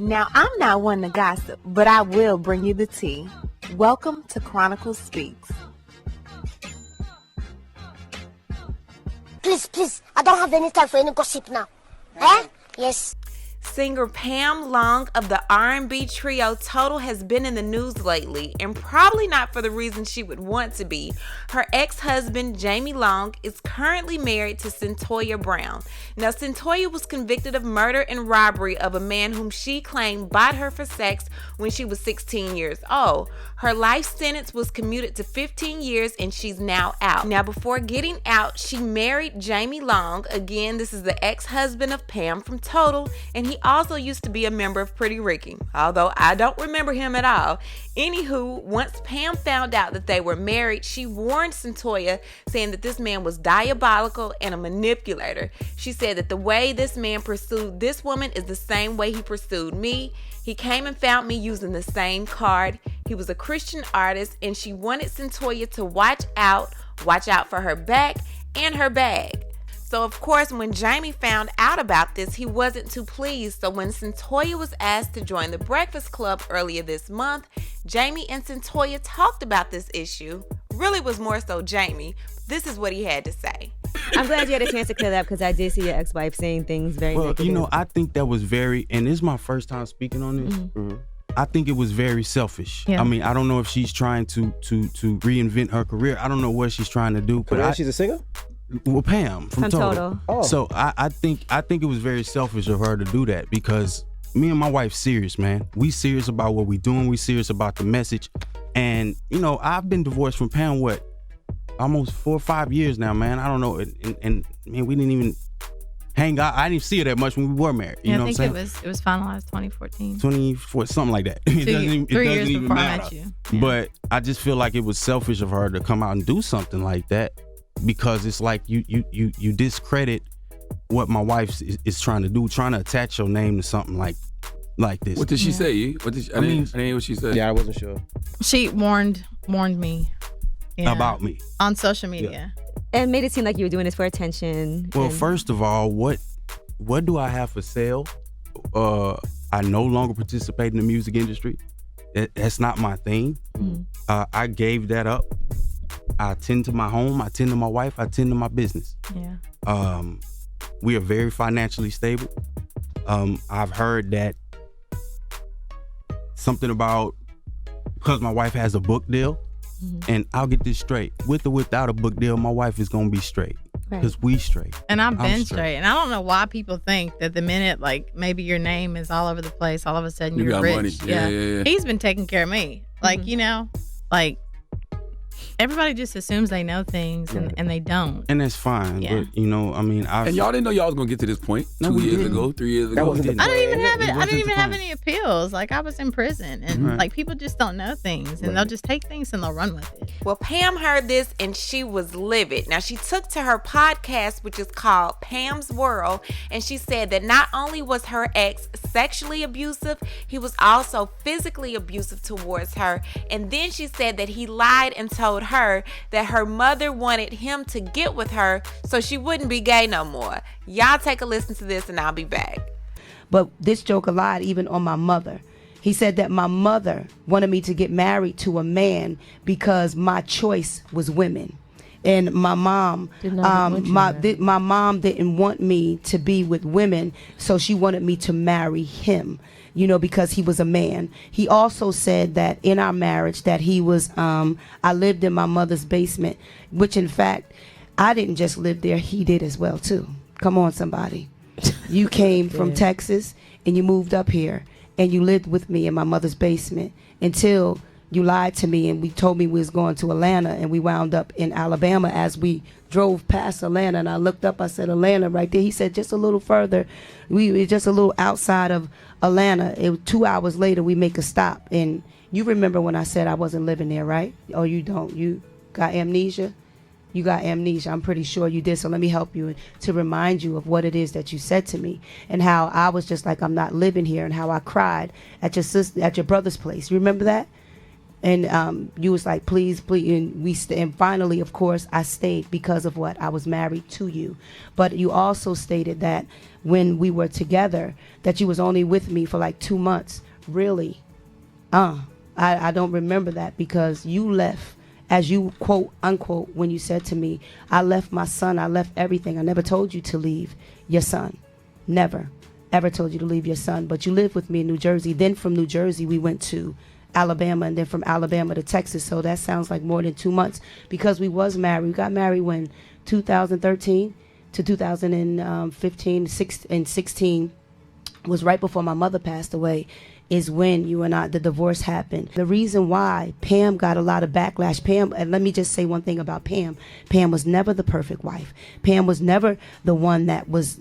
Now, I'm not one to gossip, but I will bring you the tea. Welcome to Chronicle Speaks. Please, I don't have any time for any gossip now. Eh? Yes. Singer Pam Long of the R&B trio Total has been in the news lately, and probably not for the reason she would want to be. Her ex-husband, Jamie Long, is currently married to Cyntoia Brown. Now, Cyntoia was convicted of murder and robbery of a man whom she claimed bought her for sex when she was 16 years old. Her life sentence was commuted to 15 years, and she's now out. Now, before getting out, she married Jamie Long. Again, this is the ex-husband of Pam from Total, and he also used to be a member of Pretty Ricky, although I don't remember him at all. Anywho, once Pam found out that they were married, she warned Cyntoia, saying that this man was diabolical and a manipulator. She said that the way this man pursued this woman is the same way he pursued me. He came and found me using the same card. He was a Christian artist, and she wanted Cyntoia to watch out for her back and her bag. So, of course, when Jamie found out about this, he wasn't too pleased. So when Cyntoia was asked to join the Breakfast Club earlier this month, Jamie and Cyntoia talked about this issue. Really was more so Jamie. This is what he had to say. I'm glad you had a chance to clear that up, because I did see your ex-wife saying things very negative. You know, I think that was very, and this is my first time speaking on this. Mm-hmm. I think it was very selfish. Yeah. I mean, I don't know if she's trying to reinvent her career. I don't know what she's trying to do. But she's a singer? Well, Pam from Total. Oh. So I think it was very selfish of her to do that, because me and my wife serious, man. We serious about what we doing. We serious about the message. And, you know, I've been divorced from Pam, almost 4 or 5 years now, man. I don't know. And man, we didn't even hang out. I didn't even see her that much when we were married. You know what I'm saying? It was finalized 2014. 24, something like that. 3 years before I met you. Yeah. But I just feel like it was selfish of her to come out and do something like that, because it's like you discredit what my wife is trying to do, trying to attach your name to something like this. What did she say? I didn't hear what she said. Yeah, I wasn't sure. She warned me. Yeah, about me on social media, and made it seem like you were doing this for attention. Well, first of all, what do I have for sale? I no longer participate in the music industry. That's not my thing. Mm-hmm. I gave that up. I tend to my home. I tend to my wife. I tend to my business. Yeah. We are very financially stable. I've heard that something about, because my wife has a book deal. Mm-hmm. And I'll get this straight. With or without a book deal, my wife is gonna be straight. Because we straight. And I've been straight. And I don't know why people think that the minute, like, maybe your name is all over the place, all of a sudden you're got rich. Money. Yeah. He's been taking care of me. Like, you know, like, everybody just assumes they know things, and they don't. And that's fine. Yeah. But, you know, I mean, and y'all didn't know y'all was going to get to this point 2 years ago, 3 years ago. I didn't even have any appeals. Like, I was in prison. And, like, people just don't know things. And they'll just take things and they'll run with it. Well, Pam heard this and she was livid. Now, she took to her podcast, which is called Pam's World, and she said that not only was her ex sexually abusive, he was also physically abusive towards her. And then she said that he lied and told her that her mother wanted him to get with her so she wouldn't be gay no more. Y'all take a listen to this and I'll be back. But this joker lied even on my mother. He said that my mother wanted me to get married to a man because my choice was women. And my mom, my mom didn't want me to be with women, so she wanted me to marry him, you know, because he was a man. He also said that in our marriage that he was, I lived in my mother's basement, which in fact, I didn't just live there, he did as well too. Come on, somebody. You came from Texas and you moved up here and you lived with me in my mother's basement until you lied to me and we told me we was going to Atlanta, and we wound up in Alabama. As we drove past Atlanta and I looked up, I said, Atlanta right there. He said, just a little further. We were just a little outside of Atlanta. 2 hours later, we make a stop. And you remember when I said I wasn't living there, right? Oh, you don't. You got amnesia? You got amnesia. I'm pretty sure you did. So let me help you to remind you of what it is that you said to me and how I was just like, I'm not living here, and how I cried at your brother's place. You remember that? And you was like, please, and finally, of course, I stayed because of what? I was married to you. But you also stated that when we were together, that you was only with me for like 2 months. Really? I don't remember that, because you left, as you quote unquote, when you said to me, I left my son, I left everything. I never told you to leave your son. Never, ever told you to leave your son. But you lived with me in New Jersey. Then from New Jersey, we went to Alabama, and then from Alabama to Texas. So that sounds like more than 2 months, because we was married. We got married when 2013 to 2015, 16 was right before my mother passed away, is when you and I, the divorce happened. The reason why Pam got a lot of backlash, Pam, and let me just say one thing about Pam. Pam was never the perfect wife. Pam was never the one that was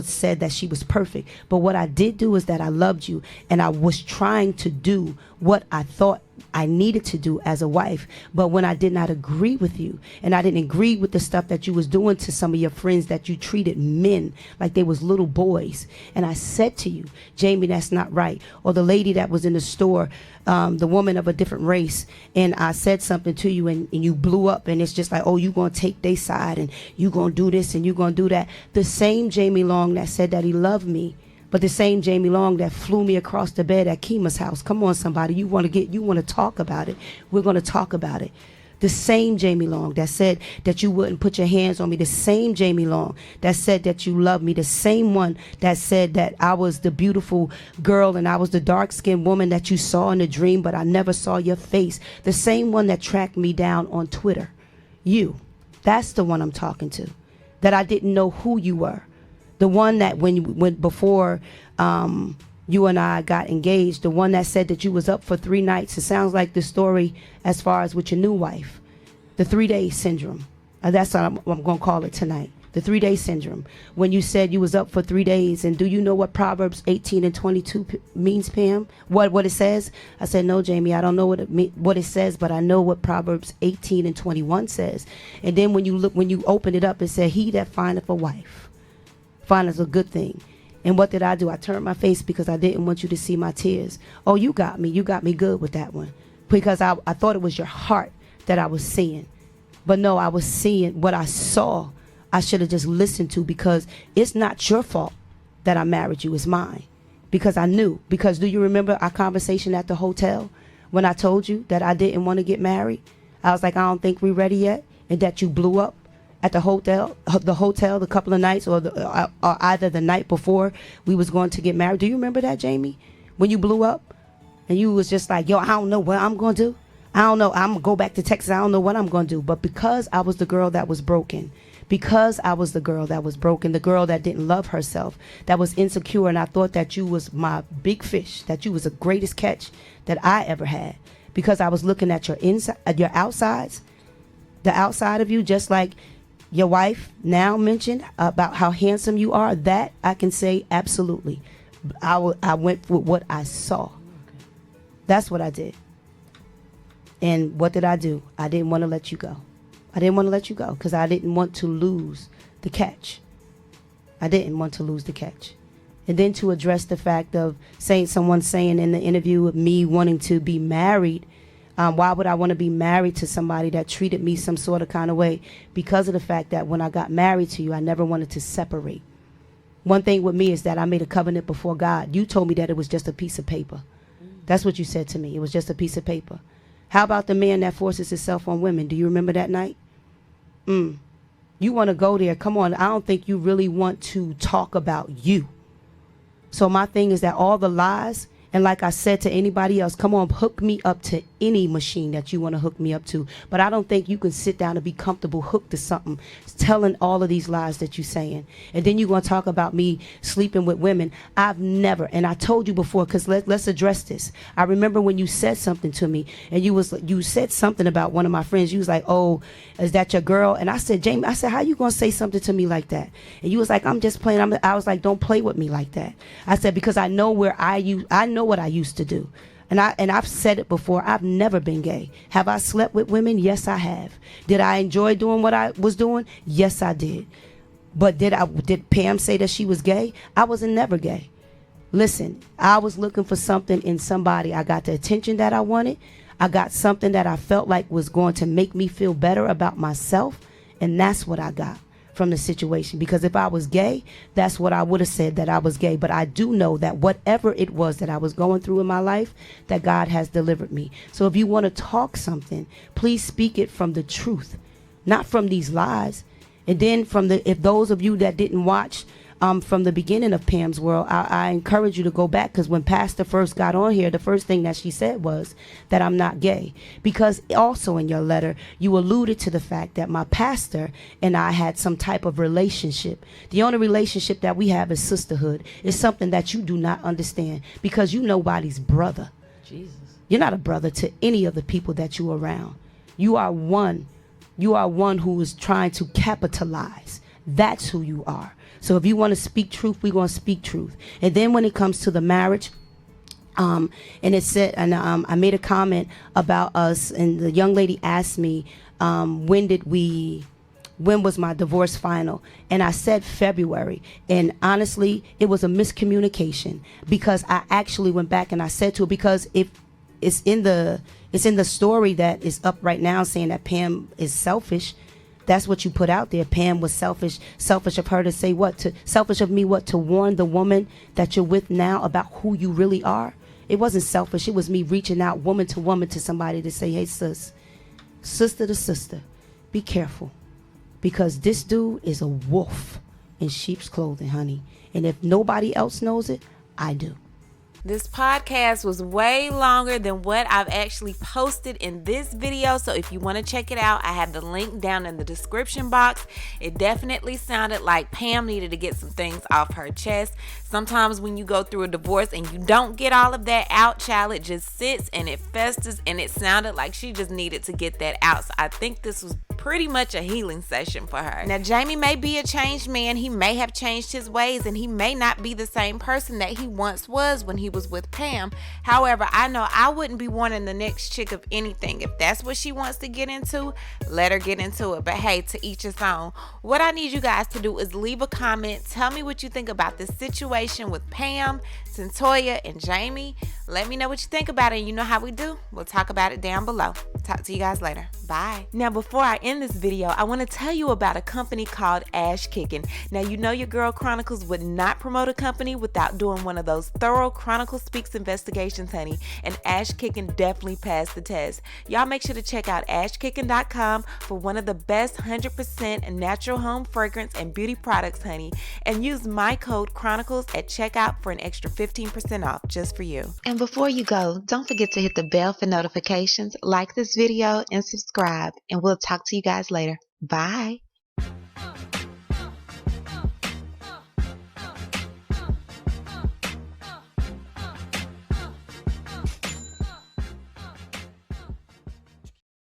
said that she was perfect. But what I did do is that I loved you, and I was trying to do what I thought I needed to do as a wife. But when I did not agree with you, and I didn't agree with the stuff that you was doing to some of your friends, that you treated men like they was little boys, and I said to you, Jamie, that's not right. Or the lady that was in the store, the woman of a different race, and I said something to you, and you blew up, and it's just like, oh, you gonna take their side, and you gonna do this, and you gonna do that. The same Jamie Long that said that he loved me, but the same Jamie Long that flew me across the bed at Kima's house. Come on, somebody. You want to talk about it. We're going to talk about it. The same Jamie Long that said that you wouldn't put your hands on me. The same Jamie Long that said that you love me. The same one that said that I was the beautiful girl and I was the dark-skinned woman that you saw in a dream, but I never saw your face. The same one that tracked me down on Twitter. You. That's the one I'm talking to. That I didn't know who you were. The one that before you and I got engaged, the one that said that you was up for 3 nights. It sounds like the story as far as with your new wife. The 3-day syndrome. That's what I'm going to call it tonight. The 3-day syndrome. When you said you was up for 3 days. And do you know what Proverbs 18 and 22 means, Pam? What it says? I said, no, Jamie, I don't know what it says, but I know what Proverbs 18 and 21 says. And then when you open it up, it said, he that findeth a wife findeth a good thing. And what did I do? I turned my face because I didn't want you to see my tears. Oh, you got me good with that one. Because I thought it was your heart that I was seeing. But no, I was seeing what I saw. I should have just listened to, because it's not your fault that I married you. It's mine. Because I knew. Because do you remember our conversation at the hotel when I told you that I didn't want to get married? I was like, I don't think we're ready yet. And that you blew up at the hotel the couple of nights, or either the night before we was going to get married. Do you remember that, Jamie? When you blew up and you was just like, yo, I don't know what I'm going to do. I don't know. I'm going to go back to Texas. I don't know what I'm going to do. But because I was the girl that was broken, the girl that didn't love herself, that was insecure, and I thought that you was my big fish, that you was the greatest catch that I ever had, because I was looking at your inside, your outsides, the outside of you, just like your wife now mentioned about how handsome you are. That I can say absolutely. I went with what I saw. That's what I did. And what did I do? I didn't want to let you go. I didn't want to let you go because I didn't want to lose the catch. And then to address the fact of someone saying in the interview of me wanting to be married, why would I want to be married to somebody that treated me some sort of kind of way? Because of the fact that when I got married to you, I never wanted to separate. One thing with me is that I made a covenant before God. You told me that it was just a piece of paper. That's what you said to me. It was just a piece of paper. How about the man that forces himself on women? Do you remember that night? You want to go there? Come on. I don't think you really want to talk about you. So my thing is that all the lies, and like I said to anybody else, come on, hook me up to any machine that you want to hook me up to. But I don't think you can sit down and be comfortable hooked to something, telling all of these lies that you're saying. And then you're going to talk about me sleeping with women. I've never, and I told you before, because let's address this. I remember when you said something to me, and you said something about one of my friends. You was like, oh, is that your girl? And I said, Jamie, how you going to say something to me like that? And you was like, I'm just playing. I was like, don't play with me like that. I said, because I know I know what I used to do. And I've said it before, I've never been gay. Have I slept with women? Yes, I have. Did I enjoy doing what I was doing? Yes, I did. But did Pam say that she was gay? I wasn't never gay. Listen, I was looking for something in somebody. I got the attention that I wanted. I got something that I felt like was going to make me feel better about myself, and that's what I got from the situation. Because if I was gay, that's what I would have said, that I was gay. But I do know that whatever it was that I was going through in my life, that God has delivered me. So if you want to talk something, please speak it from the truth, not from these lies. And then if those of you that didn't watch from the beginning of Pam's World, I encourage you to go back, because when Pastor first got on here, the first thing that she said was that I'm not gay. Because also in your letter, you alluded to the fact that my pastor and I had some type of relationship. The only relationship that we have is sisterhood. It's something that you do not understand, because you're nobody's brother. Jesus. You're not a brother to any of the people that you're around. You are one who is trying to capitalize. That's who you are. So if you want to speak truth, we're going to speak truth. And then when it comes to the marriage, and it said, and I made a comment about us, and the young lady asked me, when was my divorce final? And I said February. And honestly, it was a miscommunication, because I actually went back and I said to her, because if it's in the story that is up right now saying that Pam is selfish. That's what you put out there. Pam was selfish of her to say selfish of me to warn the woman that you're with now about who you really are. It wasn't selfish. It was me reaching out woman to woman to somebody to say, hey sis, sister to sister, be careful, because this dude is a wolf in sheep's clothing, honey. And if nobody else knows it, I do. This podcast was way longer than what I've actually posted in this video. So if you want to check it out, I have the link down in the description box. It definitely sounded like Pam needed to get some things off her chest. Sometimes when you go through a divorce and you don't get all of that out, child, it just sits and it festers, and it sounded like she just needed to get that out. So I think this was pretty much a healing session for her. Now, Jamie may be a changed man. He may have changed his ways, and he may not be the same person that he once was when he was with Pam. However, I know I wouldn't be wanting the next chick of anything. If that's what she wants to get into, let her get into it. But hey, to each his own. What I need you guys to do is leave a comment. Tell me what you think about this situation with Pam, Cyntoia, and Jamie. Let me know what you think about it. And you know how we do. We'll talk about it down below. Talk to you guys later. Bye. Now, before I end this video, I want to tell you about a company called Ash Kicking. Now, you know your girl Chronicles would not promote a company without doing one of those thorough Chronicle Speaks investigations, honey. And Ash Kicking definitely passed the test. Y'all make sure to check out ashkicking.com for one of the best 100% natural home fragrance and beauty products, honey. And use my code Chronicles at checkout for an extra 15% off just for you. And before you go, don't forget to hit the bell for notifications, like this video, and subscribe. And we'll talk to you guys later. Bye.